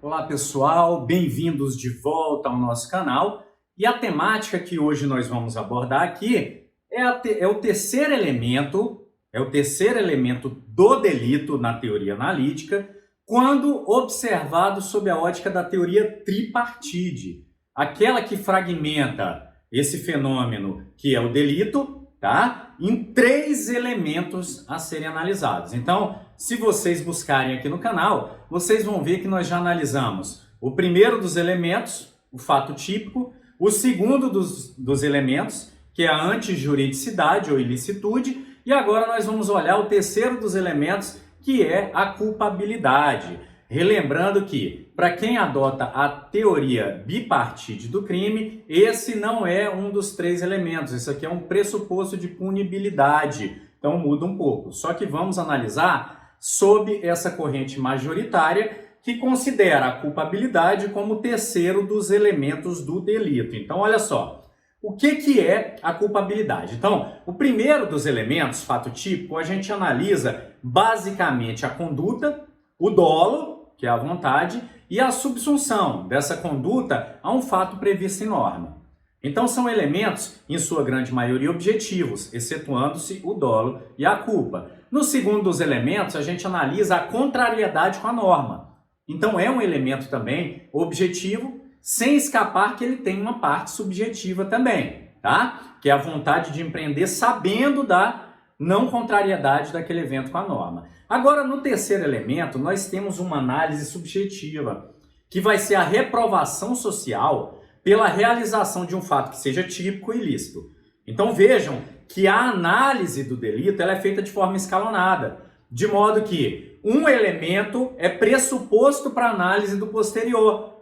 Olá pessoal, bem-vindos de volta ao nosso canal. E a temática que hoje nós vamos abordar aqui é o terceiro elemento do delito na teoria analítica, quando observado sob a ótica da teoria tripartite, aquela que fragmenta esse fenômeno que é o delito, tá? Em três elementos a serem analisados. Então, se vocês buscarem aqui no canal, vocês vão ver que nós já analisamos o primeiro dos elementos, o fato típico, o segundo dos elementos, que é a antijuridicidade ou ilicitude, e agora nós vamos olhar o terceiro dos elementos, que é a culpabilidade. Relembrando que, para quem adota a teoria bipartite do crime, esse não é um dos três elementos, isso aqui é um pressuposto de punibilidade, então muda um pouco. Só que vamos analisar sob essa corrente majoritária que considera a culpabilidade como o terceiro dos elementos do delito. Então, olha só, o que é a culpabilidade? Então, o primeiro dos elementos, fato típico, a gente analisa basicamente a conduta, o dolo, que é a vontade, e a subsunção dessa conduta a um fato previsto em norma. Então são elementos, em sua grande maioria, objetivos, excetuando-se o dolo e a culpa. No segundo dos elementos, a gente analisa a contrariedade com a norma. Então é um elemento também objetivo, sem escapar que ele tem uma parte subjetiva também, tá? Que é a vontade de empreender sabendo da não contrariedade daquele evento com a norma. Agora, no terceiro elemento, nós temos uma análise subjetiva, que vai ser a reprovação social pela realização de um fato que seja típico e ilícito. Então vejam que a análise do delito ela é feita de forma escalonada, de modo que um elemento é pressuposto para a análise do posterior.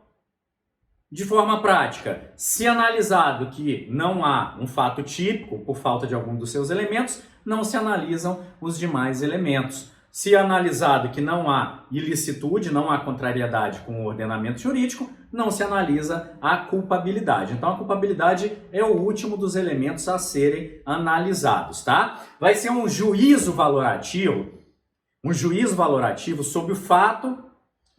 De forma prática, se analisado que não há um fato típico por falta de algum dos seus elementos, não se analisam os demais elementos. Se analisado que não há ilicitude, não há contrariedade com o ordenamento jurídico, não se analisa a culpabilidade. Então a culpabilidade é o último dos elementos a serem analisados, tá? Vai ser um juízo valorativo sobre o fato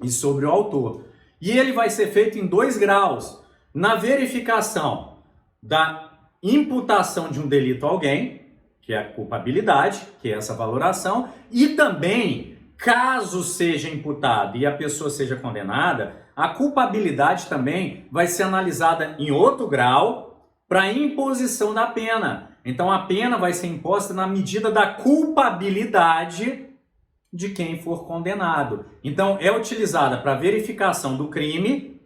e sobre o autor. E ele vai ser feito em 2 graus. Na verificação da imputação de um delito a alguém, que é a culpabilidade, que é essa valoração, e também, caso seja imputado e a pessoa seja condenada, a culpabilidade também vai ser analisada em outro grau para a imposição da pena. Então a pena vai ser imposta na medida da culpabilidade de quem for condenado. Então é utilizada para verificação do crime,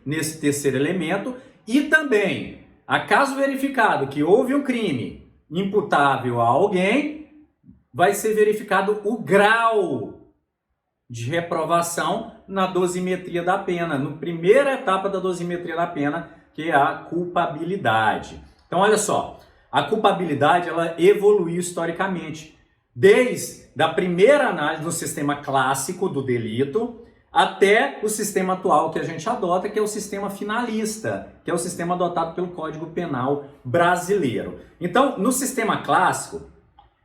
nesse terceiro elemento, e também, a caso verificado que houve um crime imputável a alguém, vai ser verificado o grau de reprovação na dosimetria da pena, na primeira etapa da dosimetria da pena, que é a culpabilidade. Então olha só, a culpabilidade ela evoluiu historicamente, desde a primeira análise do sistema clássico do delito até o sistema atual que a gente adota, que é o sistema finalista, que é o sistema adotado pelo Código Penal brasileiro. Então, no sistema clássico,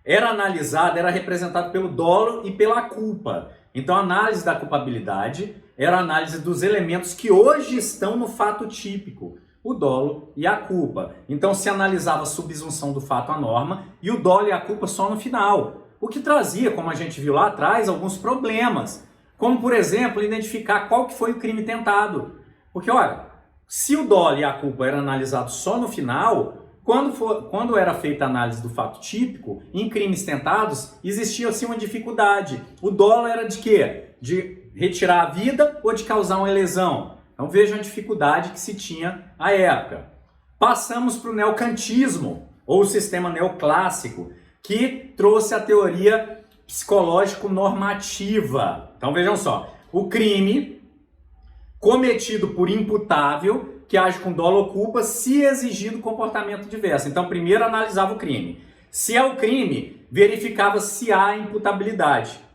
era representado pelo dolo e pela culpa. Então, a análise da culpabilidade era a análise dos elementos que hoje estão no fato típico, o dolo e a culpa. Então se analisava a subsunção do fato à norma e o dolo e a culpa só no final. O que trazia, como a gente viu lá atrás, alguns problemas. Como, por exemplo, identificar qual que foi o crime tentado. Porque, olha, se o dolo e a culpa eram analisados só no final, quando era feita a análise do fato típico, em crimes tentados, existia assim uma dificuldade. O dolo era de quê? De retirar a vida ou de causar uma lesão? Então vejam a dificuldade que se tinha à época. Passamos para o neocantismo, ou o sistema neoclássico, que trouxe a teoria psicológico-normativa. Então vejam só, o crime cometido por imputável, que age com dolo ou culpa, se exigido comportamento diverso. Então primeiro analisava o crime. Se é o crime, verificava se há imputabilidade.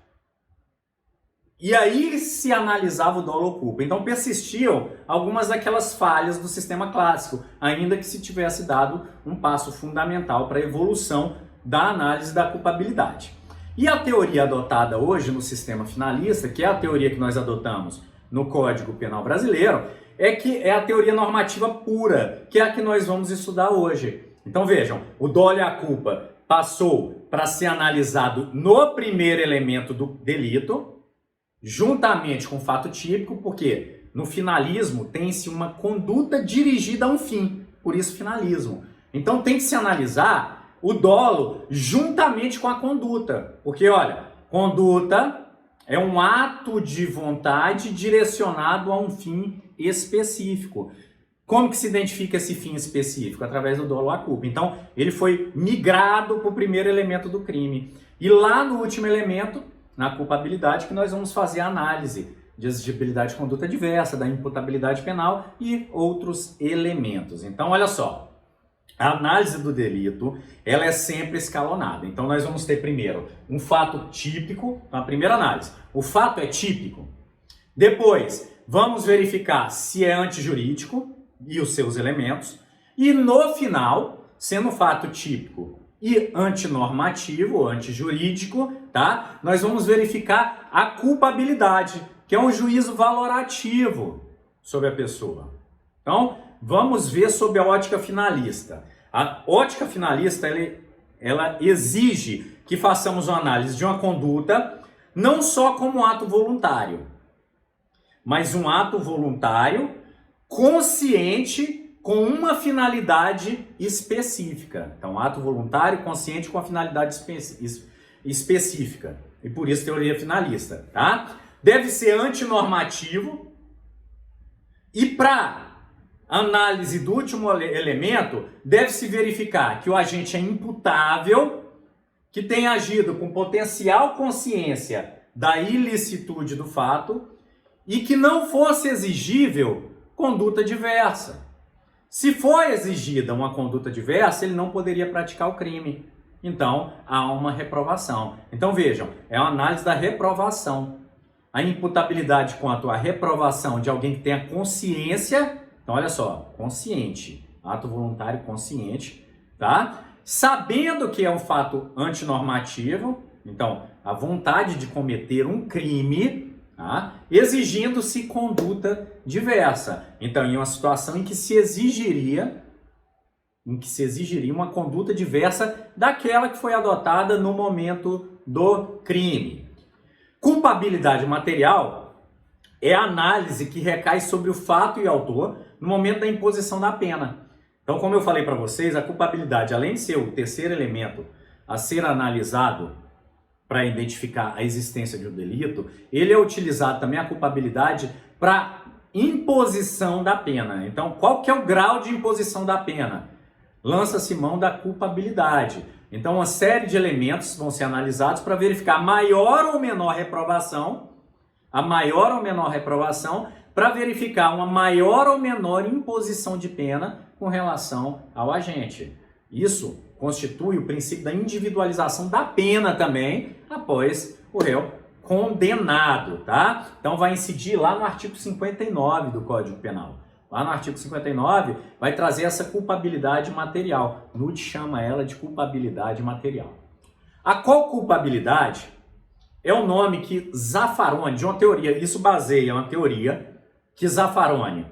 E aí se analisava o dolo ou culpa. Então persistiam algumas daquelas falhas do sistema clássico, ainda que se tivesse dado um passo fundamental para a evolução da análise da culpabilidade. E a teoria adotada hoje no sistema finalista, que é a teoria que nós adotamos no Código Penal brasileiro, é que é a teoria normativa pura, que é a que nós vamos estudar hoje. Então vejam, o dolo e a culpa passou para ser analisado no primeiro elemento do delito, juntamente com o fato típico, porque no finalismo tem-se uma conduta dirigida a um fim, por isso finalismo. Então tem que se analisar o dolo juntamente com a conduta, porque olha, conduta é um ato de vontade direcionado a um fim específico. Como que se identifica esse fim específico? Através do dolo ou a culpa. Então, ele foi migrado para o primeiro elemento do crime. E lá no último elemento, na culpabilidade, que nós vamos fazer a análise de exigibilidade de conduta diversa, da imputabilidade penal e outros elementos. Então, olha só. A análise do delito, ela é sempre escalonada. Então, nós vamos ter primeiro um fato típico, na primeira análise. O fato é típico. Depois, vamos verificar se é antijurídico e os seus elementos. E no final, sendo fato típico e antinormativo, ou antijurídico, tá? Nós vamos verificar a culpabilidade, que é um juízo valorativo sobre a pessoa. Então, vamos ver sobre a ótica finalista. A ótica finalista, ela exige que façamos uma análise de uma conduta, não só como ato voluntário, mas um ato voluntário consciente com uma finalidade específica. Então, ato voluntário consciente com a finalidade específica. E por isso teoria finalista, tá? Deve ser antinormativo. E para análise do último elemento, deve-se verificar que o agente é imputável, que tem agido com potencial consciência da ilicitude do fato e que não fosse exigível conduta diversa. Se for exigida uma conduta diversa, ele não poderia praticar o crime. Então, há uma reprovação. Então, vejam, é uma análise da reprovação. A imputabilidade quanto à reprovação de alguém que tenha consciência. Então, olha só, consciente, ato voluntário consciente, tá? Sabendo que é um fato antinormativo, então, a vontade de cometer um crime, tá? Exigindo-se conduta diversa. Então, em uma situação em que se exigiria uma conduta diversa daquela que foi adotada no momento do crime. Culpabilidade material é a análise que recai sobre o fato e autor no momento da imposição da pena. Então, como eu falei para vocês, a culpabilidade, além de ser o terceiro elemento a ser analisado para identificar a existência de um delito, ele é utilizado também a culpabilidade para imposição da pena. Então, qual que é o grau de imposição da pena? Lança-se mão da culpabilidade. Então, uma série de elementos vão ser analisados para verificar a maior ou menor reprovação, para verificar uma maior ou menor imposição de pena com relação ao agente. Isso constitui o princípio da individualização da pena também após o réu condenado, tá? Então vai incidir lá no artigo 59 do Código Penal. Lá no artigo 59 vai trazer essa culpabilidade material. Nutt chama ela de culpabilidade material. A co-culpabilidade é o nome que Zaffaroni, de uma teoria, isso baseia uma teoria que Zaffaroni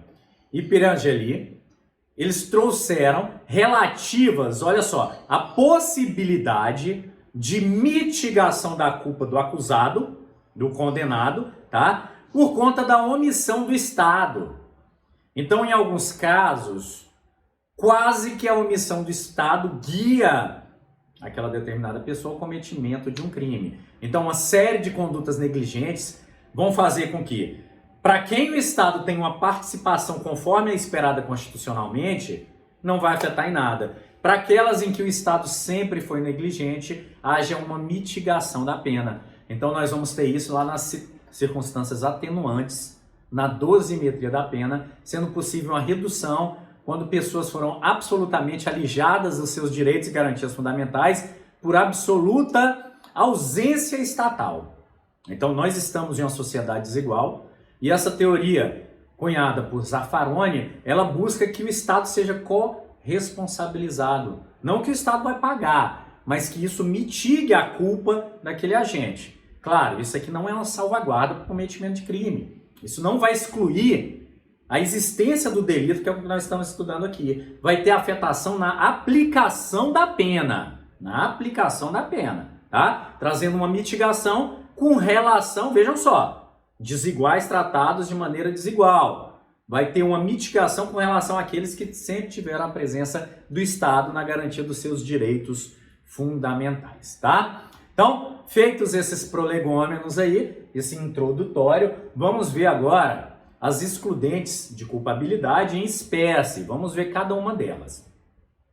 e Pirangeli, eles trouxeram relativas, olha só, a possibilidade de mitigação da culpa do acusado, do condenado, tá? Por conta da omissão do Estado. Então, em alguns casos, quase que a omissão do Estado guia aquela determinada pessoa ao cometimento de um crime. Então, uma série de condutas negligentes vão fazer com que, para quem o Estado tem uma participação conforme a esperada constitucionalmente, não vai afetar em nada. Para aquelas em que o Estado sempre foi negligente, haja uma mitigação da pena. Então, nós vamos ter isso lá nas circunstâncias atenuantes, na dosimetria da pena, sendo possível uma redução quando pessoas foram absolutamente alijadas dos seus direitos e garantias fundamentais por absoluta ausência estatal. Então, nós estamos em uma sociedade desigual e essa teoria, cunhada por Zaffaroni, ela busca que o Estado seja corresponsabilizado. Não que o Estado vai pagar, mas que isso mitigue a culpa daquele agente. Claro, isso aqui não é uma salvaguarda para o cometimento de crime. Isso não vai excluir a existência do delito, que é o que nós estamos estudando aqui. Vai ter afetação na aplicação da pena. Na aplicação da pena, tá? Trazendo uma mitigação com relação, vejam só, desiguais tratados de maneira desigual. Vai ter uma mitigação com relação àqueles que sempre tiveram a presença do Estado na garantia dos seus direitos fundamentais, tá? Então, feitos esses prolegômenos aí, esse introdutório, vamos ver agora as excludentes de culpabilidade em espécie. Vamos ver cada uma delas.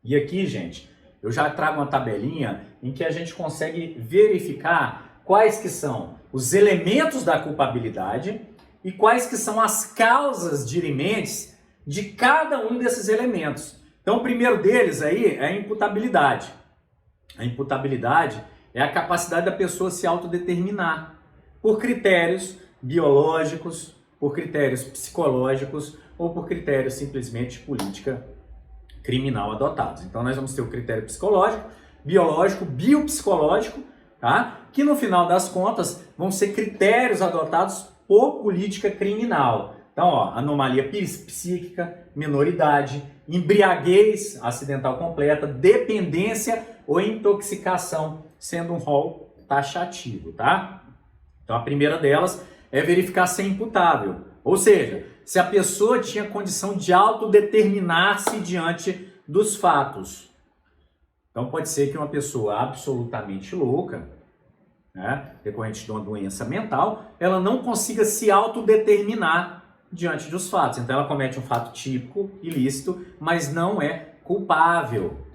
E aqui, gente, eu já trago uma tabelinha em que a gente consegue verificar quais que são os elementos da culpabilidade e quais que são as causas dirimentes de cada um desses elementos. Então, o primeiro deles aí é a imputabilidade. A imputabilidade é a capacidade da pessoa se autodeterminar por critérios biológicos, por critérios psicológicos ou por critérios simplesmente de política criminal adotados. Então nós vamos ter o critério psicológico, biológico, biopsicológico, tá? Que no final das contas vão ser critérios adotados por política criminal. Então, ó, anomalia psíquica, menoridade, embriaguez acidental completa, dependência ou intoxicação, sendo um rol taxativo, tá? Então a primeira delas é verificar se é imputável, ou seja, se a pessoa tinha condição de autodeterminar-se diante dos fatos. Então pode ser que uma pessoa absolutamente louca, né, decorrente de uma doença mental, ela não consiga se autodeterminar diante dos fatos. Então ela comete um fato típico, ilícito, mas não é culpável,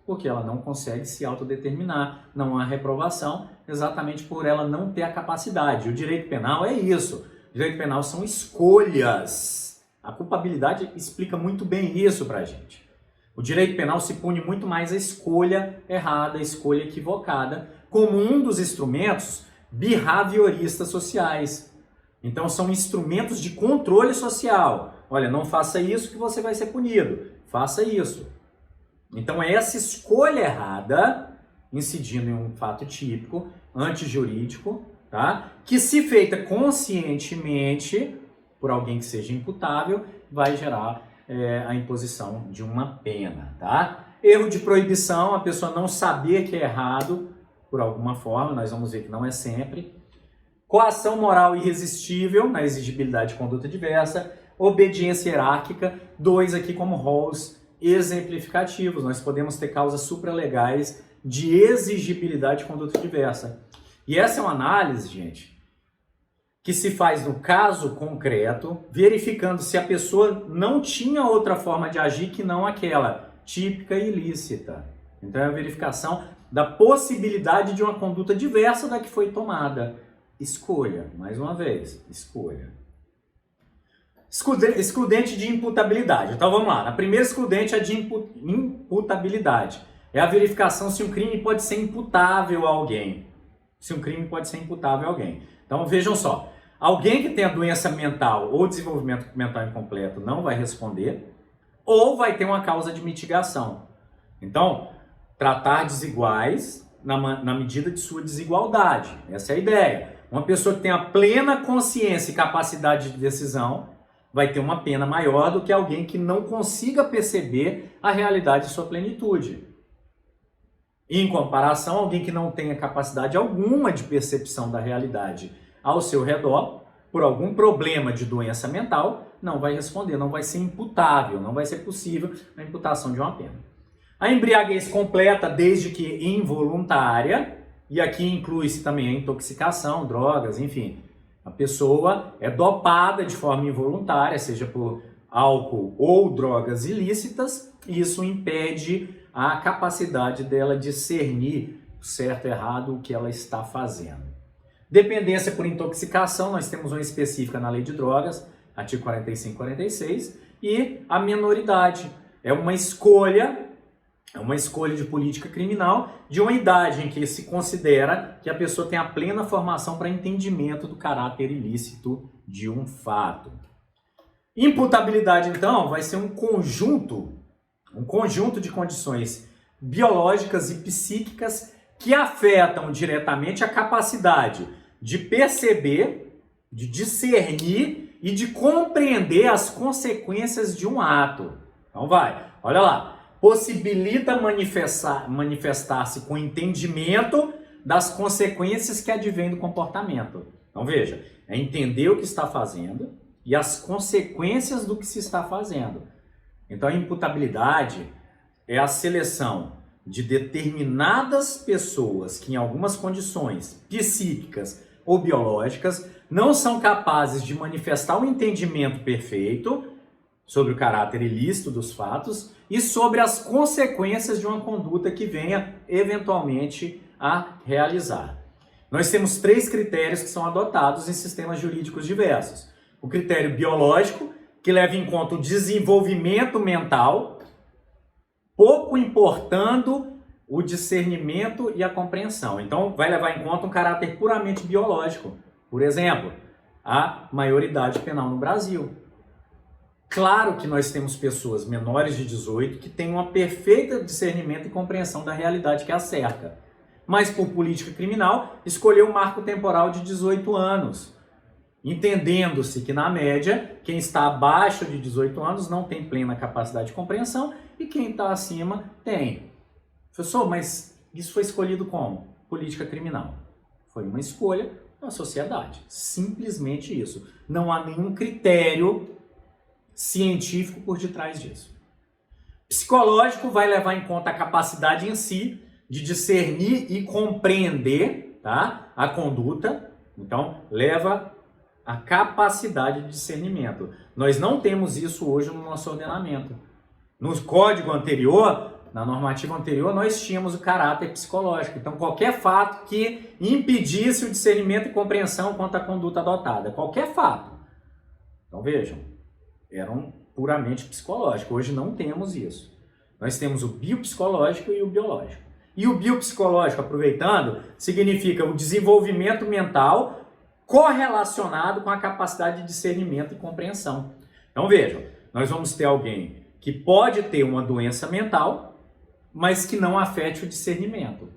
porque ela não consegue se autodeterminar, não há reprovação, exatamente por ela não ter a capacidade. O direito penal é isso. O direito penal são escolhas. A culpabilidade explica muito bem isso pra gente. O direito penal se pune muito mais a escolha errada, a escolha equivocada, como um dos instrumentos behavioristas sociais. Então são instrumentos de controle social. Olha, não faça isso que você vai ser punido. Faça isso. Então é essa escolha errada, incidindo em um fato típico, antijurídico, tá? Que se feita conscientemente por alguém que seja imputável, vai gerar a imposição de uma pena, tá? Erro de proibição, a pessoa não saber que é errado por alguma forma, nós vamos ver que não é sempre. Coação moral irresistível, na exigibilidade de conduta diversa. Obediência hierárquica, 2 aqui como roles exemplificativos. Nós podemos ter causas supralegais de exigibilidade de conduta diversa. E essa é uma análise, gente, que se faz no caso concreto, verificando se a pessoa não tinha outra forma de agir que não aquela típica e ilícita. Então é a verificação da possibilidade de uma conduta diversa da que foi tomada. Escolha, mais uma vez, escolha. Excludente de imputabilidade. Então vamos lá. A primeira excludente é de imputabilidade. É a verificação se um crime pode ser imputável a alguém. Se um crime pode ser imputável a alguém. Então vejam só. Alguém que tenha doença mental ou desenvolvimento mental incompleto não vai responder, ou vai ter uma causa de mitigação. Então, tratar desiguais na medida de sua desigualdade. Essa é a ideia. Uma pessoa que tenha plena consciência e capacidade de decisão vai ter uma pena maior do que alguém que não consiga perceber a realidade de sua plenitude. Em comparação, alguém que não tenha capacidade alguma de percepção da realidade ao seu redor, por algum problema de doença mental, não vai responder, não vai ser imputável, não vai ser possível a imputação de uma pena. A embriaguez completa, desde que involuntária, e aqui inclui-se também a intoxicação, drogas, enfim. A pessoa é dopada de forma involuntária, seja por álcool ou drogas ilícitas, e isso impede a capacidade dela discernir o certo e errado, o que ela está fazendo. Dependência por intoxicação, nós temos uma específica na lei de drogas, artigo 45 e 46, e a menoridade é uma escolha de política criminal de uma idade em que se considera que a pessoa tem a plena formação para entendimento do caráter ilícito de um fato. Imputabilidade, então, vai ser um conjunto de condições biológicas e psíquicas que afetam diretamente a capacidade de perceber, de discernir e de compreender as consequências de um ato. Então olha lá, possibilita manifestar-se com entendimento das consequências que advêm do comportamento. Então veja, é entender o que está fazendo e as consequências do que se está fazendo. Então a imputabilidade é a seleção de determinadas pessoas que em algumas condições psíquicas ou biológicas não são capazes de manifestar um entendimento perfeito sobre o caráter ilícito dos fatos e sobre as consequências de uma conduta que venha eventualmente a realizar. Nós temos 3 critérios que são adotados em sistemas jurídicos diversos. O critério biológico, que leva em conta o desenvolvimento mental, pouco importando o discernimento e a compreensão. Então, vai levar em conta um caráter puramente biológico. Por exemplo, a maioridade penal no Brasil. Claro que nós temos pessoas menores de 18 que têm um perfeito discernimento e compreensão da realidade que a cerca. Mas, por política criminal, escolheu um marco temporal de 18 anos. Entendendo-se que, na média, quem está abaixo de 18 anos não tem plena capacidade de compreensão e quem está acima tem. Professor, mas isso foi escolhido como? Política criminal. Foi uma escolha da sociedade. Simplesmente isso. Não há nenhum critério científico por detrás disso. Psicológico vai levar em conta a capacidade em si de discernir e compreender, tá, a conduta. Então, leva a capacidade de discernimento. Nós não temos isso hoje no nosso ordenamento. No código anterior, na normativa anterior, nós tínhamos o caráter psicológico. Então, qualquer fato que impedisse o discernimento e compreensão quanto à conduta adotada. Qualquer fato. Então, vejam, eram puramente psicológicos. Hoje não temos isso. Nós temos o biopsicológico e o biológico. E o biopsicológico, aproveitando, significa o desenvolvimento mental correlacionado com a capacidade de discernimento e compreensão. Então vejam, nós vamos ter alguém que pode ter uma doença mental, mas que não afete o discernimento.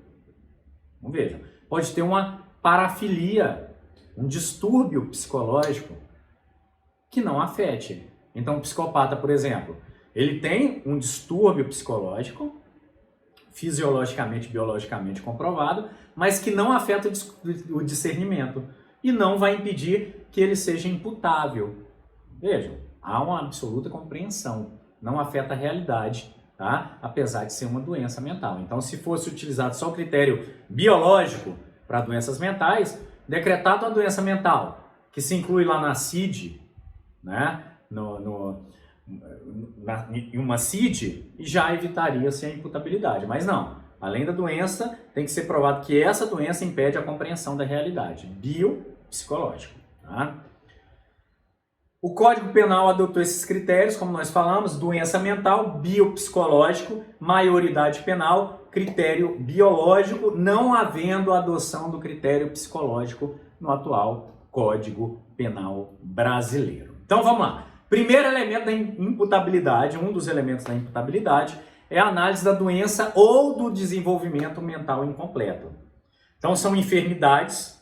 Então vejam, pode ter uma parafilia, um distúrbio psicológico que não afete. Então o psicopata, por exemplo, ele tem um distúrbio psicológico, fisiologicamente, biologicamente comprovado, mas que não afeta o discernimento e não vai impedir que ele seja imputável. Vejam, há uma absoluta compreensão, não afeta a realidade, tá? Apesar de ser uma doença mental. Então, se fosse utilizado só o critério biológico para doenças mentais, decretado uma doença mental, que se inclui lá na CID, né? Em uma CID, já evitaria-se a imputabilidade. Mas não, além da doença, tem que ser provado que essa doença impede a compreensão da realidade. Biopsicológico. Tá? O Código Penal adotou esses critérios, como nós falamos, doença mental, biopsicológico, maioridade penal, critério biológico, não havendo adoção do critério psicológico no atual Código Penal brasileiro. Então vamos lá. Primeiro elemento da imputabilidade, um dos elementos da imputabilidade, é a análise da doença ou do desenvolvimento mental incompleto. Então são enfermidades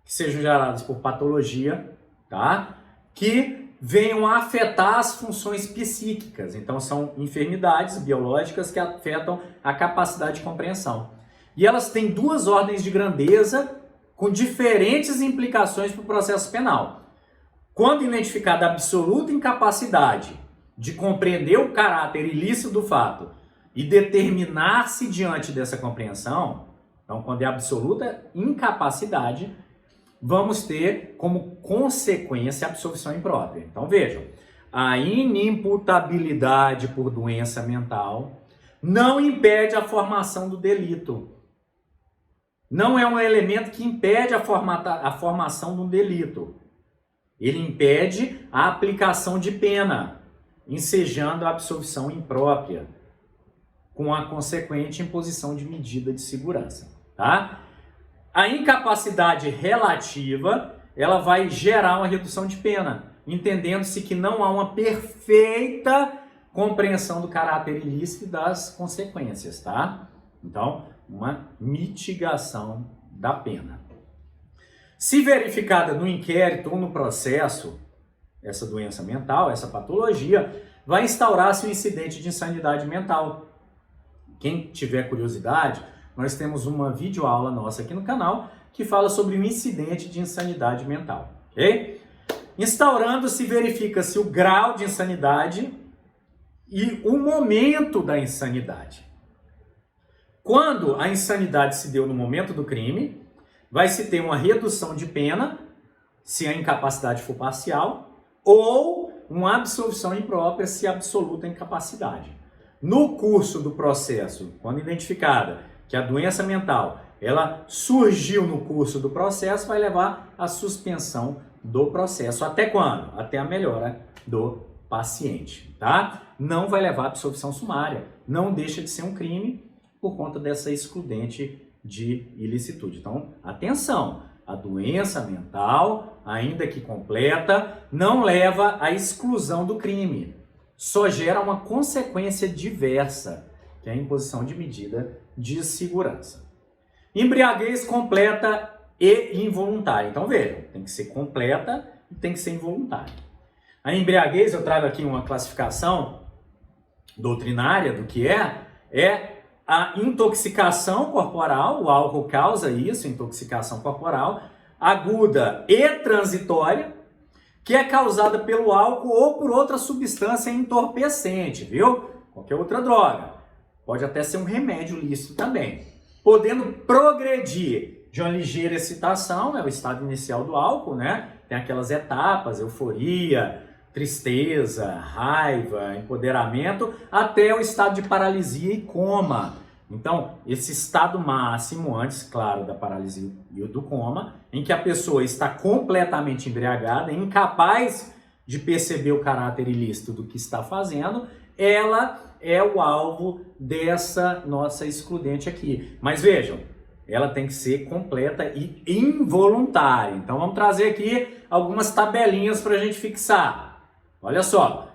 que sejam geradas por patologia, tá? Que venham a afetar as funções psíquicas. Então são enfermidades biológicas que afetam a capacidade de compreensão. E elas têm 2 ordens de grandeza com diferentes implicações para o processo penal. Quando identificada a absoluta incapacidade de compreender o caráter ilícito do fato e determinar-se diante dessa compreensão, então quando é absoluta incapacidade, vamos ter como consequência a absolvição imprópria. Então vejam, a inimputabilidade por doença mental não impede a formação do delito. Não é um elemento que impede a formação de um delito. Ele impede a aplicação de pena, ensejando a absolvição imprópria, com a consequente imposição de medida de segurança. Tá? A incapacidade relativa, ela vai gerar uma redução de pena, entendendo-se que não há uma perfeita compreensão do caráter ilícito e das consequências. Tá? Então, uma mitigação da pena. Se verificada no inquérito ou no processo, essa doença mental, essa patologia, vai instaurar-se um incidente de insanidade mental. Quem tiver curiosidade, nós temos uma videoaula nossa aqui no canal que fala sobre o incidente de insanidade mental, ok? Instaurando-se, verifica-se o grau de insanidade e o momento da insanidade. Quando a insanidade se deu no momento do crime, vai se ter uma redução de pena, se a incapacidade for parcial, ou uma absolvição imprópria, se a absoluta incapacidade. No curso do processo, quando identificada que a doença mental ela surgiu no curso do processo, vai levar à suspensão do processo. Até quando? Até a melhora do paciente, tá? Não vai levar à absolvição sumária. Não deixa de ser um crime por conta dessa excludente de ilicitude. Então, atenção, a doença mental, ainda que completa, não leva à exclusão do crime. Só gera uma consequência diversa, que é a imposição de medida de segurança. Embriaguez completa e involuntária. Então, vejam, tem que ser completa e tem que ser involuntária. A embriaguez, eu trago aqui uma classificação doutrinária do que é a intoxicação corporal, o álcool causa isso, intoxicação corporal, aguda e transitória, que é causada pelo álcool ou por outra substância entorpecente, viu? Qualquer outra droga. Pode até ser um remédio lícito também. Podendo progredir de uma ligeira excitação, é o estado inicial do álcool, né? Tem aquelas etapas, euforia, tristeza, raiva, empoderamento, até o estado de paralisia e coma. Então, esse estado máximo, antes, claro, da paralisia e do coma, em que a pessoa está completamente embriagada, incapaz de perceber o caráter ilícito do que está fazendo, ela é o alvo dessa nossa excludente aqui. Mas vejam, ela tem que ser completa e involuntária. Então, vamos trazer aqui algumas tabelinhas para a gente fixar. Olha só,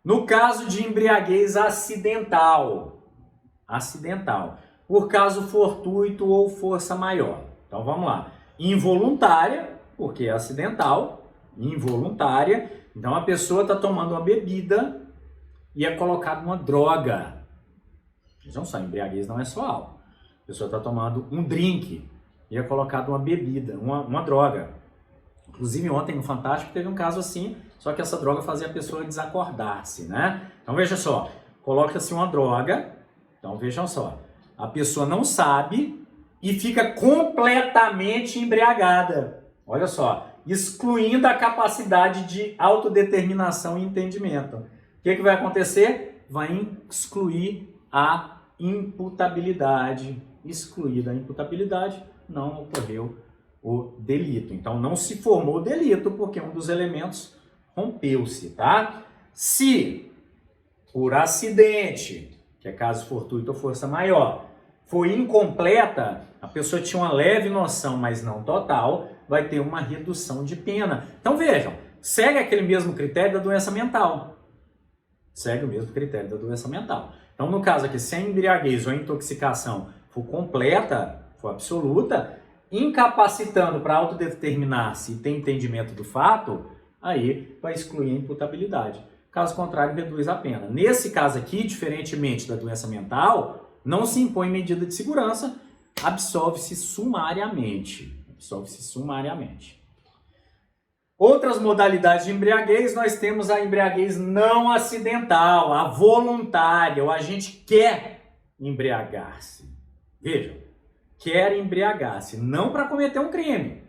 no caso de embriaguez acidental, por caso fortuito ou força maior. Então vamos lá, involuntária, porque é acidental, involuntária, então a pessoa está tomando uma bebida e é colocada uma droga. Vejam só, embriaguez não é só álcool. A pessoa está tomando um drink e é colocada uma bebida, uma droga. Inclusive ontem no Fantástico teve um caso assim, só que essa droga fazia a pessoa desacordar-se, né? Então veja só, coloca-se uma droga, então vejam só, a pessoa não sabe e fica completamente embriagada. Olha só, excluindo a capacidade de autodeterminação e entendimento. O que vai acontecer? Vai excluir a imputabilidade. Excluída a imputabilidade, não ocorreu o delito. Então não se formou o delito porque um dos elementos rompeu-se, tá? Se por acidente, que é caso fortuito ou força maior, foi incompleta, a pessoa tinha uma leve noção, mas não total, vai ter uma redução de pena. Então vejam, segue aquele mesmo critério da doença mental. Segue o mesmo critério da doença mental. Então no caso aqui, se a embriaguez ou a intoxicação for completa, for absoluta, incapacitando para autodeterminar-se e ter entendimento do fato, aí vai excluir a imputabilidade. Caso contrário, reduz a pena. Nesse caso aqui, diferentemente da doença mental, não se impõe medida de segurança, absolve-se sumariamente. Absolve-se sumariamente. Outras modalidades de embriaguez, nós temos a embriaguez não acidental, a voluntária, o agente quer embriagar-se. Vejam, quer embriagar-se, não para cometer um crime.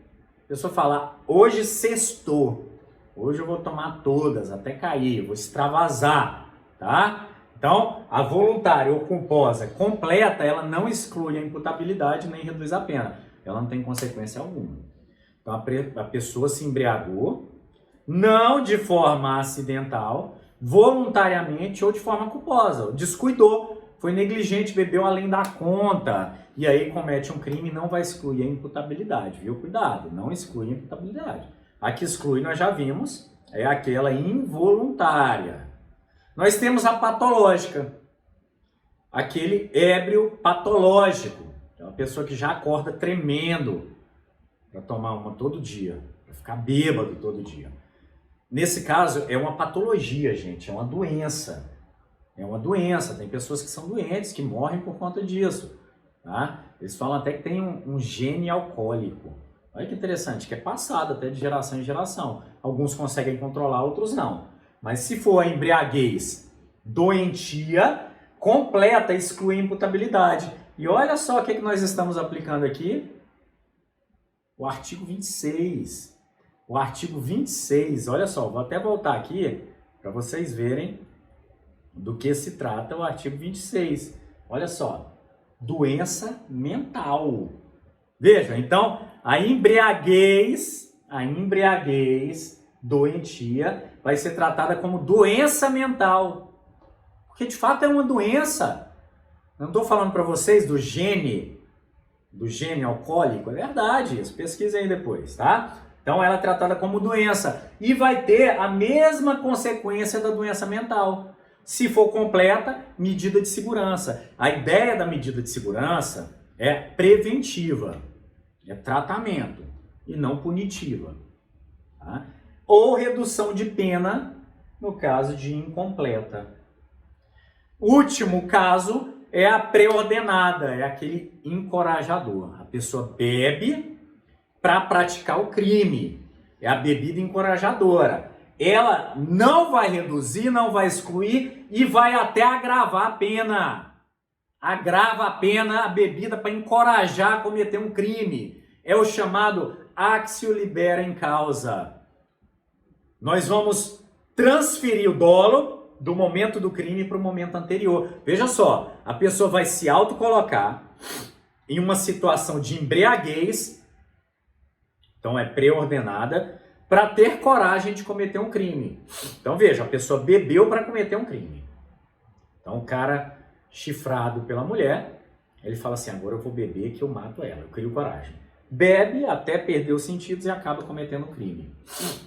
A pessoa fala, hoje sextou. Hoje eu vou tomar todas, até cair, vou extravasar, tá? Então, a voluntária ou culposa completa, ela não exclui a imputabilidade nem reduz a pena. Ela não tem consequência alguma. Então, a pessoa se embriagou, não de forma acidental, voluntariamente ou de forma culposa. Descuidou, foi negligente, bebeu além da conta, e aí comete um crime e não vai excluir a imputabilidade, viu? Cuidado, não exclui a imputabilidade. A que exclui, nós já vimos, é aquela involuntária. Nós temos a patológica, aquele ébrio patológico. É uma pessoa que já acorda tremendo para tomar uma todo dia, para ficar bêbado todo dia. Nesse caso, é uma patologia, gente, é uma doença. É uma doença, tem pessoas que são doentes, que morrem por conta disso. Tá? Eles falam até que tem um gene alcoólico. Olha que interessante, que é passado até de geração em geração. Alguns conseguem controlar, outros não. Mas se for a embriaguez doentia, completa, exclui a imputabilidade. E olha só o que nós estamos aplicando aqui. O artigo 26. O artigo 26, olha só, vou até voltar aqui para vocês verem do que se trata o artigo 26. Olha só, doença mental. Veja, então, a embriaguez doentia vai ser tratada como doença mental. Porque de fato é uma doença. Eu não estou falando para vocês do gene alcoólico, é verdade, isso, pesquisem aí depois, tá? Então ela é tratada como doença e vai ter a mesma consequência da doença mental. Se for completa, medida de segurança. A ideia da medida de segurança é preventiva, é tratamento e não punitiva. Tá? Ou redução de pena no caso de incompleta. Último caso é a pré-ordenada, é aquele encorajador. A pessoa bebe para praticar o crime. É a bebida encorajadora. Ela não vai reduzir, não vai excluir e vai até agravar a pena. Agrava a pena a bebida para encorajar a cometer um crime. É o chamado actio libera in causa. Nós vamos transferir o dolo do momento do crime para o momento anterior. Veja só, a pessoa vai se autocolocar em uma situação de embriaguez, então é pré-ordenada, para ter coragem de cometer um crime. Então veja, a pessoa bebeu para cometer um crime. Então o cara chifrado pela mulher, ele fala assim, agora eu vou beber que eu mato ela, eu crio coragem. Bebe até perder os sentidos e acaba cometendo um crime.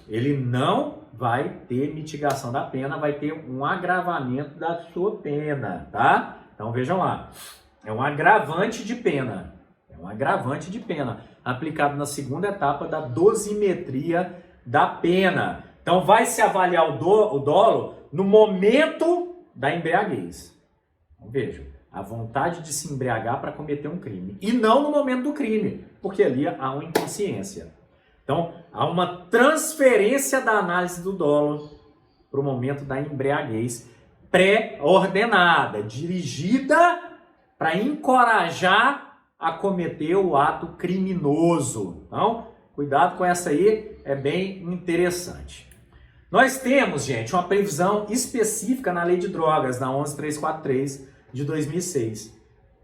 Ele não vai ter mitigação da pena, vai ter um agravamento da sua pena, tá? Então vejam lá, é um agravante de pena. É um agravante de pena, aplicado na segunda etapa da dosimetria da pena. Então vai se avaliar o dolo no momento da embriaguez. Então vejam, a vontade de se embriagar para cometer um crime. E não no momento do crime, porque ali há uma inconsciência. Então, há uma transferência da análise do dolo para o momento da embriaguez pré-ordenada, dirigida para encorajar a cometer o ato criminoso. Então, cuidado com essa aí, é bem interessante. Nós temos, gente, uma previsão específica na Lei de Drogas, na 11343 de 2006.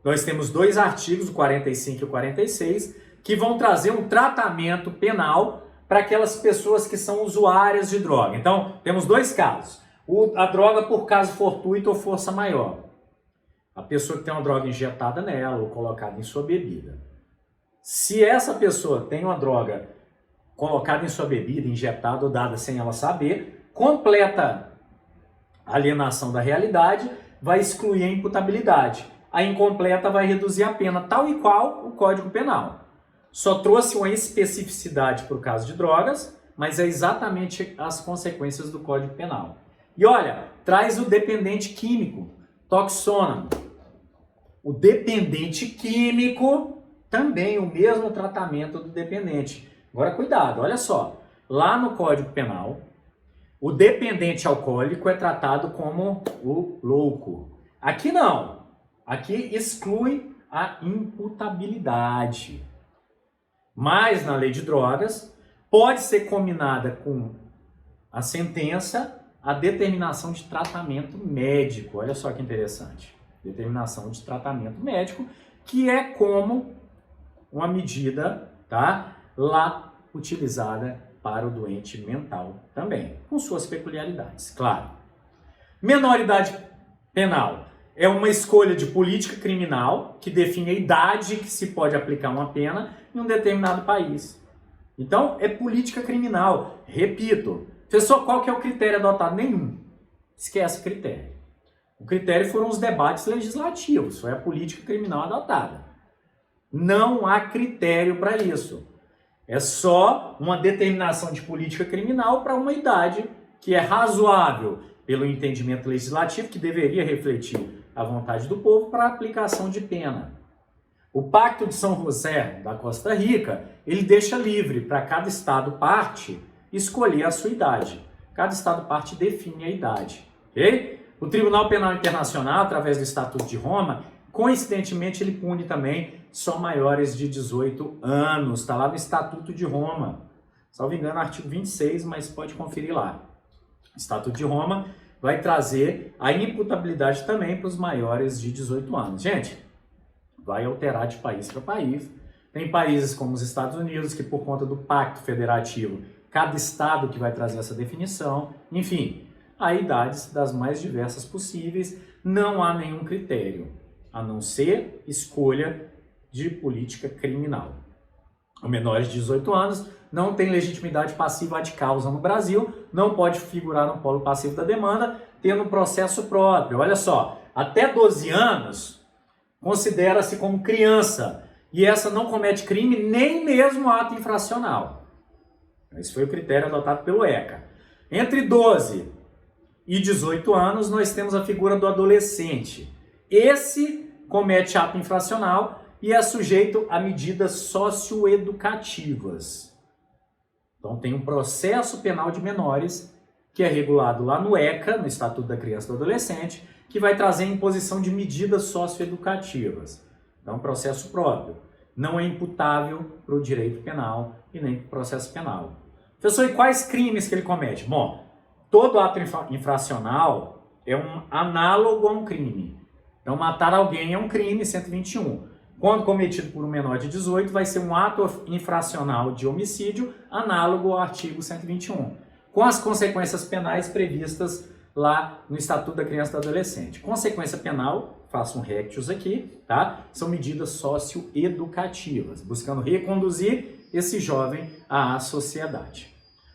Nós temos dois artigos, o 45 e o 46, que vão trazer um tratamento penal para aquelas pessoas que são usuárias de droga. Então, temos dois casos. A droga por caso fortuito ou força maior. A pessoa que tem uma droga injetada nela ou colocada em sua bebida. Se essa pessoa tem uma droga colocada em sua bebida, injetada ou dada sem ela saber, completa a alienação da realidade, vai excluir a imputabilidade. A incompleta vai reduzir a pena, tal e qual o Código Penal. Só trouxe uma especificidade para o caso de drogas, mas é exatamente as consequências do Código Penal. E olha, traz o dependente químico, toxônamo. O dependente químico, também o mesmo tratamento do dependente. Agora cuidado, olha só, lá no Código Penal, o dependente alcoólico é tratado como o louco. Aqui não. Aqui exclui a imputabilidade. Mas na lei de drogas, pode ser combinada com a sentença a determinação de tratamento médico. Olha só que interessante. Determinação de tratamento médico, que é como uma medida, tá, lá utilizada para o doente mental também, com suas peculiaridades, claro. Menoridade penal é uma escolha de política criminal que define a idade que se pode aplicar uma pena em um determinado país. Então, é política criminal. Repito, professor, qual que é o critério adotado? Nenhum. Esquece o critério. O critério foram os debates legislativos, foi a política criminal adotada. Não há critério para isso. É só uma determinação de política criminal para uma idade que é razoável pelo entendimento legislativo, que deveria refletir a vontade do povo para a aplicação de pena. O Pacto de São José da Costa Rica, ele deixa livre para cada estado parte escolher a sua idade. Cada estado parte define a idade, ok? O Tribunal Penal Internacional, através do Estatuto de Roma, coincidentemente ele pune também só maiores de 18 anos. Está lá no Estatuto de Roma. Salvo engano, artigo 26, mas pode conferir lá. O Estatuto de Roma vai trazer a inimputabilidade também para os maiores de 18 anos. Gente, vai alterar de país para país. Tem países como os Estados Unidos, que por conta do Pacto Federativo, cada estado que vai trazer essa definição. Enfim, há idades das mais diversas possíveis, não há nenhum critério, a não ser escolha de política criminal. Os menores de 18 anos não tem legitimidade passiva ad causa no Brasil, não pode figurar no polo passivo da demanda, tendo processo próprio. Olha só, até 12 anos considera-se como criança e essa não comete crime nem mesmo ato infracional. Esse foi o critério adotado pelo ECA. Entre 12 e 18 anos, nós temos a figura do adolescente. Esse comete ato infracional e é sujeito a medidas socioeducativas. Então tem um processo penal de menores que é regulado lá no ECA, no Estatuto da Criança e do Adolescente, que vai trazer a imposição de medidas socioeducativas. Então, processo próprio. Não é imputável para o direito penal e nem para o processo penal. Professor, e quais crimes que ele comete? Bom, todo ato infracional é um análogo a um crime. Então, matar alguém é um crime, 121. Quando cometido por um menor de 18, vai ser um ato infracional de homicídio, análogo ao artigo 121, com as consequências penais previstas lá no Estatuto da Criança e do Adolescente. Consequência penal, faço um rectus aqui, tá? São medidas socioeducativas, buscando reconduzir esse jovem à sociedade.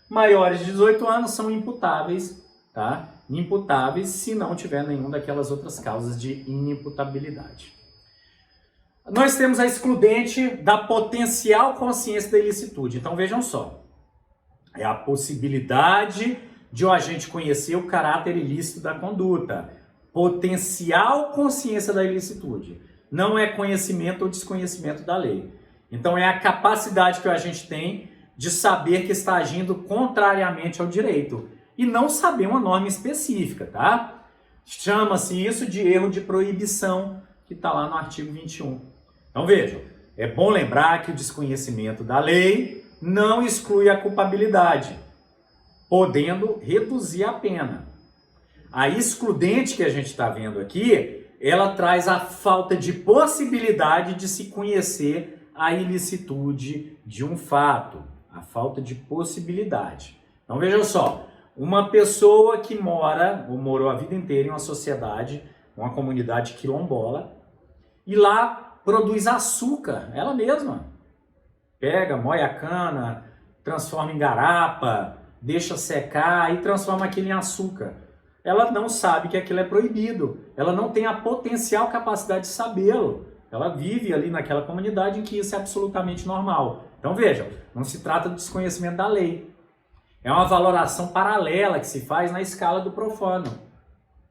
Maiores de 18 anos são imputáveis, tá? Imputáveis se não tiver nenhuma daquelas outras causas de inimputabilidade. Nós temos a excludente da potencial consciência da ilicitude. Então vejam só, é a possibilidade de o agente conhecer o caráter ilícito da conduta. Potencial consciência da ilicitude. Não é conhecimento ou desconhecimento da lei. Então é a capacidade que o agente tem de saber que está agindo contrariamente ao direito e não saber uma norma específica, tá? Chama-se isso de erro de proibição, que está lá no artigo 21. Então vejam, é bom lembrar que o desconhecimento da lei não exclui a culpabilidade, podendo reduzir a pena. A excludente que a gente está vendo aqui, ela traz a falta de possibilidade de se conhecer a ilicitude de um fato, a falta de possibilidade. Então vejam só, uma pessoa que mora ou morou a vida inteira em uma sociedade, uma comunidade quilombola, e lá produz açúcar, ela mesma. Pega, moe a cana, transforma em garapa, deixa secar e transforma aquilo em açúcar. Ela não sabe que aquilo é proibido, ela não tem a potencial capacidade de sabê-lo. Ela vive ali naquela comunidade em que isso é absolutamente normal. Então vejam, não se trata de desconhecimento da lei. É uma valoração paralela que se faz na escala do profano,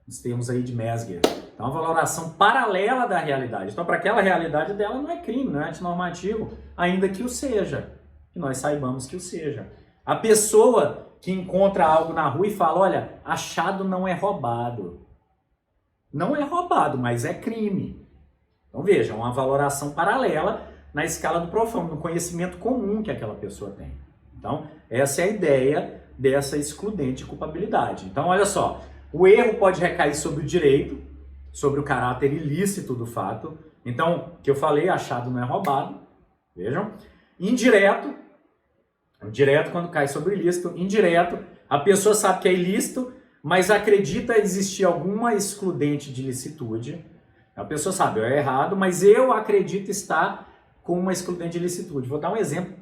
nos termos aí de Mesger. É uma valoração paralela da realidade. Então, para aquela realidade dela não é crime, não é antinormativo, ainda que o seja, que nós saibamos que o seja. A pessoa que encontra algo na rua e fala, olha, achado não é roubado. Não é roubado, mas é crime. Então, veja, uma valoração paralela na escala do profano, no conhecimento comum que aquela pessoa tem. Então, essa é a ideia dessa excludente culpabilidade. Então, olha só, o erro pode recair sobre o direito, sobre o caráter ilícito do fato. Então, que eu falei, achado não é roubado. Vejam. Indireto, direto quando cai sobre o ilícito. Indireto, a pessoa sabe que é ilícito, mas acredita existir alguma excludente de ilicitude. A pessoa sabe, é errado, mas eu acredito estar com uma excludente de ilicitude. Vou dar um exemplo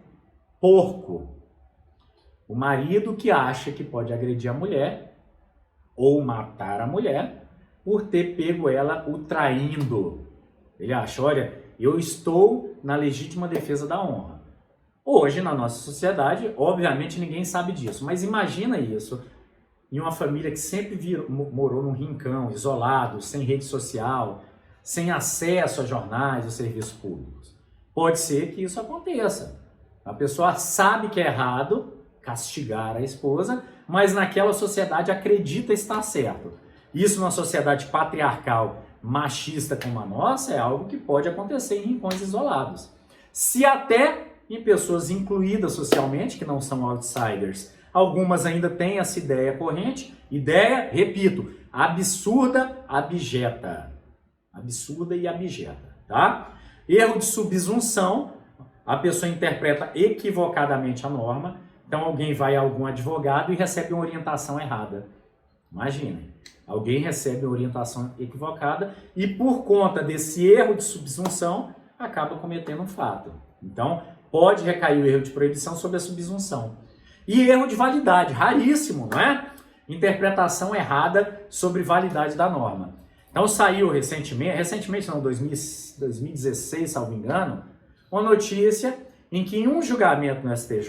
porco. O marido que acha que pode agredir a mulher ou matar a mulher por ter pego ela o traindo. Ele acha, olha, eu estou na legítima defesa da honra. Hoje, na nossa sociedade, obviamente ninguém sabe disso, mas imagina isso em uma família que sempre morou num rincão, isolado, sem rede social, sem acesso a jornais ou serviços públicos. Pode ser que isso aconteça. A pessoa sabe que é errado castigar a esposa, mas naquela sociedade acredita estar certo. Isso numa sociedade patriarcal, machista como a nossa, é algo que pode acontecer em rincões isolados. Se até em pessoas incluídas socialmente, que não são outsiders, algumas ainda têm essa ideia corrente, ideia, repito, absurda, abjeta. Absurda e abjeta, tá? Erro de subsunção, a pessoa interpreta equivocadamente a norma, então alguém vai a algum advogado e recebe uma orientação errada. Imaginem, alguém recebe uma orientação equivocada e por conta desse erro de subsunção, acaba cometendo um fato. Então, pode recair o erro de proibição sobre a subsunção. E erro de validade, raríssimo, não é? Interpretação errada sobre validade da norma. Então saiu recentemente não, 2016, salvo engano, uma notícia em que em um julgamento no STJ,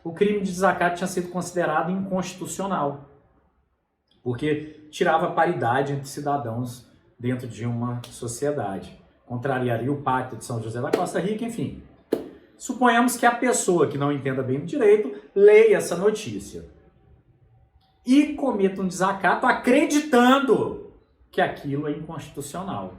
o crime de desacato tinha sido considerado inconstitucional, porque tirava a paridade entre cidadãos dentro de uma sociedade. Contrariaria o Pacto de São José da Costa Rica, enfim. Suponhamos que a pessoa que não entenda bem do direito leia essa notícia e cometa um desacato acreditando que aquilo é inconstitucional.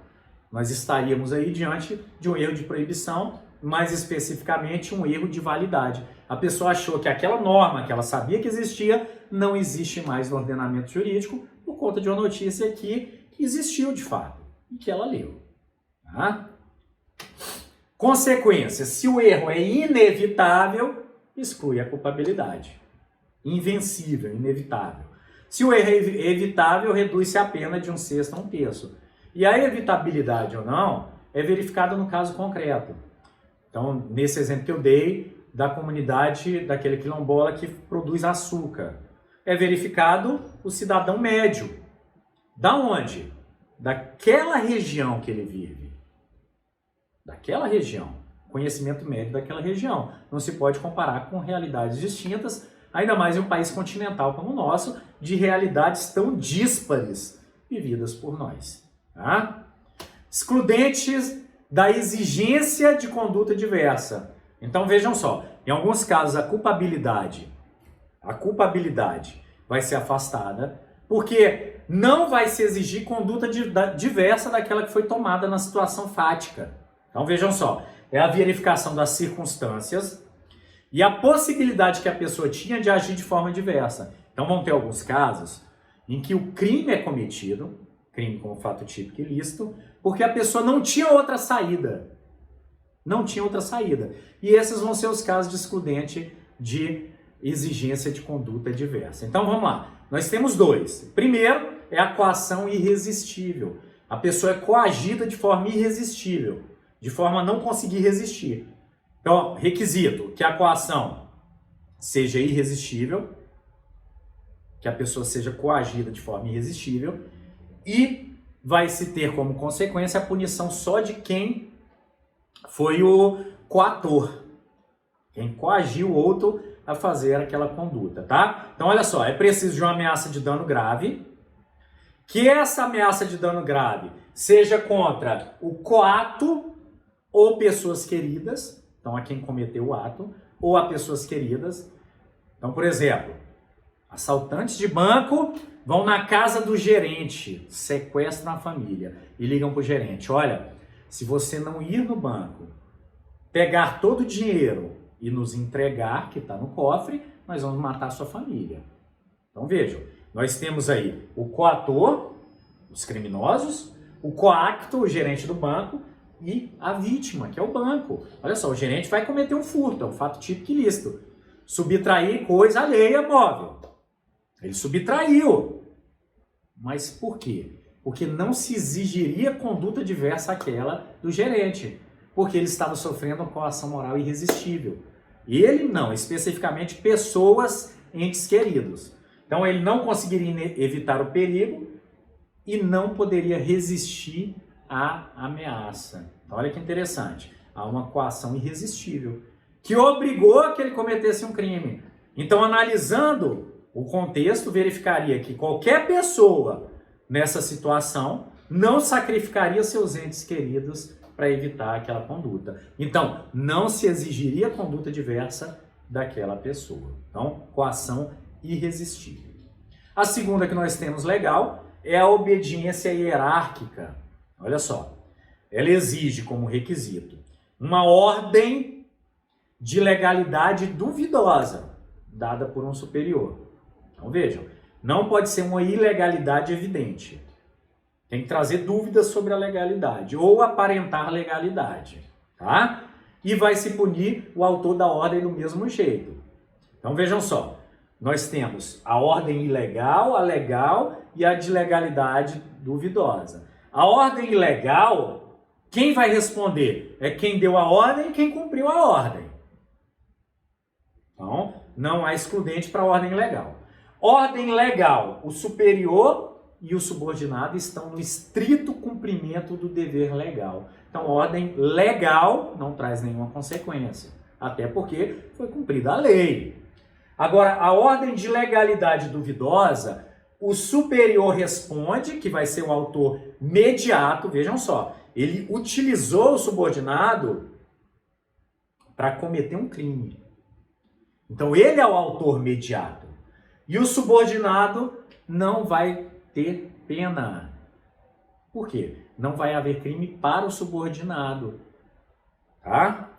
Nós estaríamos aí diante de um erro de proibição, mais especificamente um erro de validade. A pessoa achou que aquela norma que ela sabia que existia não existe mais no ordenamento jurídico por conta de uma notícia que existiu de fato e que ela leu. Tá? Consequência, se o erro é inevitável, exclui a culpabilidade. Invencível, inevitável. Se o erro é evitável, reduz-se a pena de 1/6 a 1/3. E a evitabilidade ou não é verificada no caso concreto. Então, nesse exemplo que eu dei, da comunidade daquele quilombola que produz açúcar, é verificado o cidadão médio. Da onde? Daquela região que ele vive. Daquela região. Conhecimento médio daquela região. Não se pode comparar com realidades distintas, ainda mais em um país continental como o nosso, de realidades tão díspares vividas por nós. Tá? Excludentes da exigência de conduta diversa. Então vejam só, em alguns casos a culpabilidade vai ser afastada, porque não vai se exigir conduta diversa daquela que foi tomada na situação fática. Então vejam só, é a verificação das circunstâncias e a possibilidade que a pessoa tinha de agir de forma diversa. Então vão ter alguns casos em que o crime é cometido, crime como fato típico ilícito, porque a pessoa não tinha outra saída. Não tinha outra saída. E esses vão ser os casos de excludente de exigência de conduta diversa. Então vamos lá. Nós temos dois. Primeiro é a coação irresistível. A pessoa é coagida de forma irresistível, de forma a não conseguir resistir. Então, requisito que a coação seja irresistível, que a pessoa seja coagida de forma irresistível e vai se ter como consequência a punição só de quem foi o coator, quem coagiu o outro a fazer aquela conduta, tá? Então, olha só, é preciso de uma ameaça de dano grave, que essa ameaça de dano grave seja contra o coato ou pessoas queridas, então a quem cometeu o ato, ou a pessoas queridas. Então, por exemplo, assaltantes de banco vão na casa do gerente, sequestram a família e ligam para o gerente, olha, se você não ir no banco, pegar todo o dinheiro e nos entregar, que está no cofre, nós vamos matar a sua família. Então vejam, nós temos aí o coator, os criminosos, o coacto, o gerente do banco, e a vítima, que é o banco. Olha só, o gerente vai cometer um furto, é um fato típico ilícito. Subtrair coisa alheia móvel. Ele subtraiu. Mas por quê? Porque não se exigiria conduta diversa àquela do gerente, porque ele estava sofrendo uma coação moral irresistível. Ele não, especificamente pessoas, entes queridos. Então ele não conseguiria evitar o perigo e não poderia resistir à ameaça. Então, olha que interessante. Há uma coação irresistível que obrigou a que ele cometesse um crime. Então, analisando o contexto, verificaria que qualquer pessoa nessa situação não sacrificaria seus entes queridos para evitar aquela conduta. Então, não se exigiria conduta diversa daquela pessoa. Então, coação irresistível. A segunda que nós temos legal é a obediência hierárquica. Olha só, ela exige como requisito uma ordem de legalidade duvidosa, dada por um superior. Então vejam, não pode ser uma ilegalidade evidente. Tem que trazer dúvidas sobre a legalidade ou aparentar legalidade, tá? E vai se punir o autor da ordem do mesmo jeito. Então vejam só, nós temos a ordem ilegal, a legal e a de legalidade duvidosa. A ordem ilegal, quem vai responder? É quem deu a ordem e quem cumpriu a ordem. Então, não há excludente para a ordem legal. Ordem legal, o superior e o subordinado estão no estrito cumprimento do dever legal. Então, ordem legal não traz nenhuma consequência, até porque foi cumprida a lei. Agora, a ordem de legalidade duvidosa, o superior responde, que vai ser o autor mediato, vejam só, ele utilizou o subordinado para cometer um crime. Então, ele é o autor mediato. E o subordinado não vai ter pena. Por quê? Não vai haver crime para o subordinado. Tá?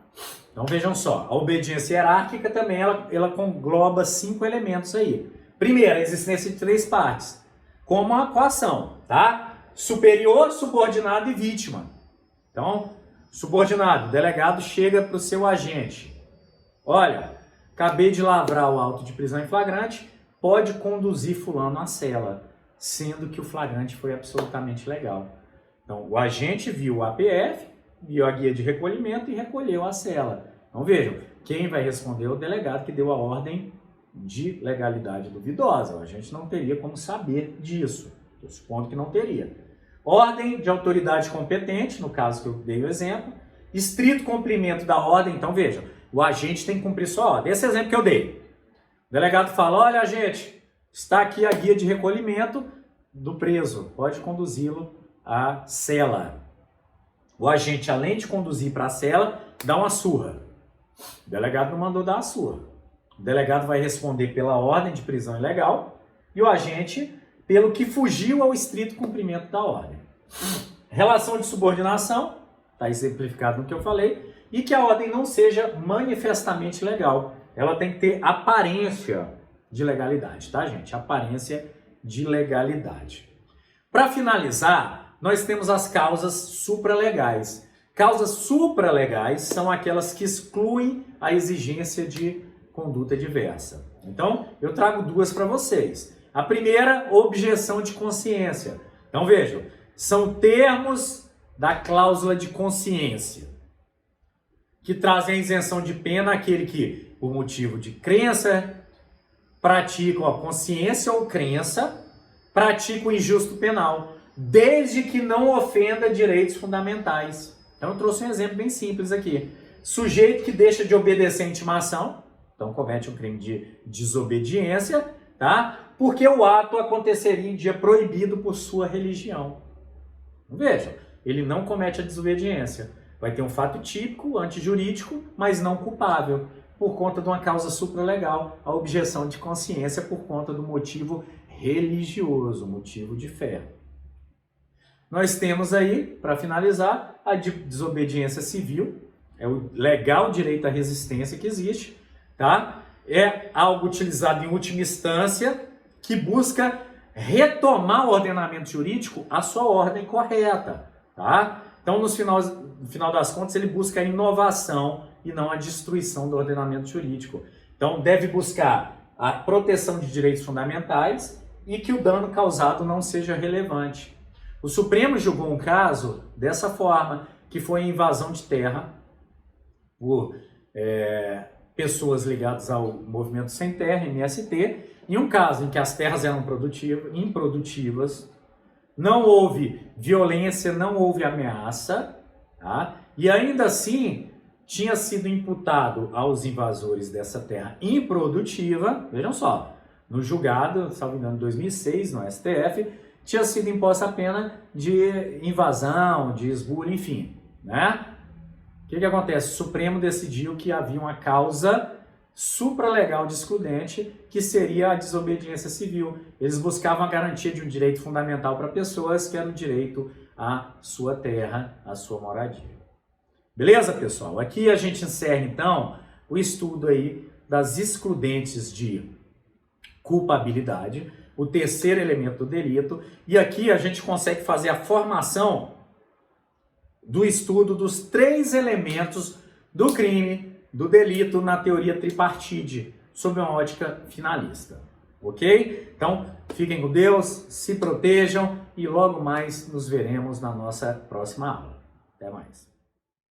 Então, vejam só. A obediência hierárquica também, ela engloba 5 elementos aí. Primeiro, a existência de 3 partes. Como a coação, tá? Superior, subordinado e vítima. Então, subordinado, o delegado chega para o seu agente. Olha, acabei de lavrar o auto de prisão em flagrante, pode conduzir fulano à cela, sendo que o flagrante foi absolutamente legal. Então, o agente viu o APF, viu a guia de recolhimento e recolheu a cela. Então, vejam, quem vai responder é o delegado que deu a ordem de legalidade duvidosa. A gente não teria como saber disso. Estou supondo que não teria. Ordem de autoridade competente, no caso que eu dei o exemplo. Estrito cumprimento da ordem. Então, vejam, o agente tem que cumprir sua ordem. Esse exemplo que eu dei. O delegado fala, olha, agente, está aqui a guia de recolhimento do preso. Pode conduzi-lo à cela. O agente, além de conduzir para a cela, dá uma surra. O delegado não mandou dar a surra. O delegado vai responder pela ordem de prisão ilegal e o agente pelo que fugiu ao estrito cumprimento da ordem. Relação de subordinação, está exemplificado no que eu falei, e que a ordem não seja manifestamente legal. Ela tem que ter aparência de legalidade, tá, gente? Aparência de legalidade. Para finalizar, nós temos as causas supralegais. Causas supralegais são aquelas que excluem a exigência de conduta diversa. Então, eu trago 2 para vocês. A primeira, objeção de consciência. Então, vejam, são termos da cláusula de consciência que trazem a isenção de pena àquele que, por motivo de crença, pratica a consciência ou crença, pratica o injusto penal, desde que não ofenda direitos fundamentais. Então, eu trouxe um exemplo bem simples aqui. Sujeito que deixa de obedecer a intimação, então comete um crime de desobediência, tá? Porque o ato aconteceria em dia proibido por sua religião. Vejam, ele não comete a desobediência. Vai ter um fato típico, antijurídico, mas não culpável, por conta de uma causa supralegal, a objeção de consciência por conta do motivo religioso, motivo de fé. Nós temos aí, para finalizar, a desobediência civil, é o legal direito à resistência que existe, tá? É algo utilizado em última instância que busca retomar o ordenamento jurídico à sua ordem correta, tá? Então, no final das contas, ele busca a inovação e não a destruição do ordenamento jurídico. Então, deve buscar a proteção de direitos fundamentais e que o dano causado não seja relevante. O Supremo julgou um caso dessa forma, que foi a invasão de terra por pessoas ligadas ao Movimento Sem Terra, MST, em um caso em que as terras eram improdutivas, não houve violência, não houve ameaça, tá? E ainda assim, tinha sido imputado aos invasores dessa terra improdutiva, vejam só, no julgado, salvo engano, 2006, no STF, tinha sido imposta a pena de invasão, de esbulho, enfim, né? O que acontece? O Supremo decidiu que havia uma causa supralegal de excludente, que seria a desobediência civil. Eles buscavam a garantia de um direito fundamental para pessoas, que era o direito à sua terra, à sua moradia. Beleza, pessoal? Aqui a gente encerra, então, o estudo aí das excludentes de culpabilidade, o terceiro elemento do delito, e aqui a gente consegue fazer a formação do estudo dos 3 elementos do crime, do delito na teoria tripartite, sob uma ótica finalista. Ok? Então, fiquem com Deus, se protejam e logo mais nos veremos na nossa próxima aula. Até mais.